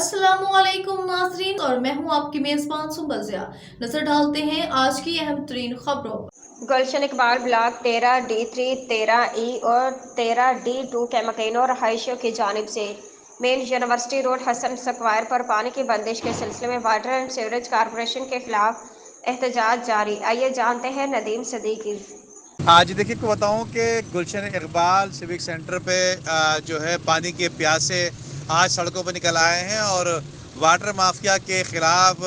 अस्सलामुअलैकुम नाज़रीन, और मैं हूं आपकी मेज़बान सुंबल ज़िया। नजर डालते हैं आज की अहम तरीन खबरों पर। गुलशन इकबाल ब्लॉक 13D3, 13E और 13D2 के मकीनों और रहायशियों की जानिब से main university road Hasan square पर पानी की बंदिश के सिलसिले में वाटर एंड सीवरेज कॉरपोरेशन के खिलाफ एहतजाज जारी। आइए जानते हैं नदीम सदीकी। आज देखिए को बताऊं कि गुलशन इकबाल सिविक सेंटर पे जो है पानी के प्यासे आज सड़कों पर निकल आए हैं और वाटर माफिया के खिलाफ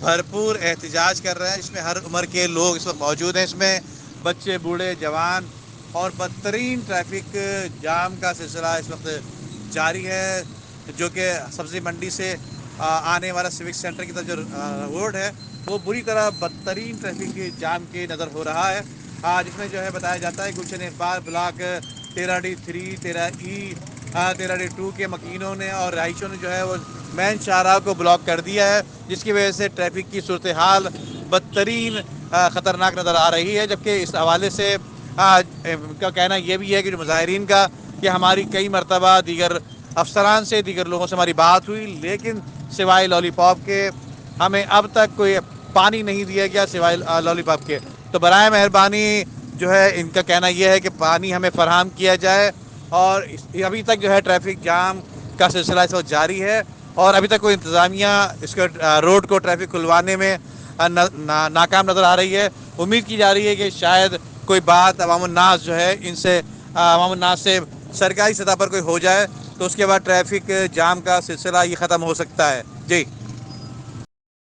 भरपूर एहतजाज कर रहे हैं। इसमें हर उम्र के लोग इस वक्त मौजूद हैं, इसमें बच्चे, बूढ़े, जवान, और बदतरीन ट्रैफिक जाम का सिलसिला इस वक्त जारी है, जो कि सब्जी मंडी से आने वाला सिविक सेंटर की तरफ जो रोड है वो बुरी तरह बदतरीन ट्रैफिक जाम के नज़र हो रहा है। जिसमें जो है बताया जाता है गुलशन Iqbal block 13D3, 13E, 13D2 के मकीनों ने और रहायशों ने जो है वो मेन शाहराह को ब्लॉक कर दिया है, जिसकी वजह से ट्रैफिक की सूरत हाल बदतरीन ख़तरनाक नज़र आ रही है। जबकि इस हवाले से का कहना यह भी है कि जो मुजाहिरीन का कि हमारी कई मरतबा दीगर अफसरान से, दीगर लोगों से हमारी बात हुई, लेकिन सिवाय लॉलीपॉप के हमें अब तक कोई पानी नहीं दिया गया सिवाय लॉलीपॉप के। तो बराए मेहरबानी जो है इनका कहना यह है कि पानी हमें फराहम किया जाए, और अभी तक जो है ट्रैफिक जाम का सिलसिला इस वक्त जारी है और अभी तक कोई इंतज़ामिया इसको रोड को ट्रैफिक खुलवाने में नाकाम नज़र आ रही है। उम्मीद की जा रही है कि शायद कोई बात अवामुन्नास जो है इनसे अवामुन्नास से सरकारी सतह पर कोई हो जाए तो उसके बाद ट्रैफिक जाम का सिलसिला ये ख़त्म हो सकता है। जी।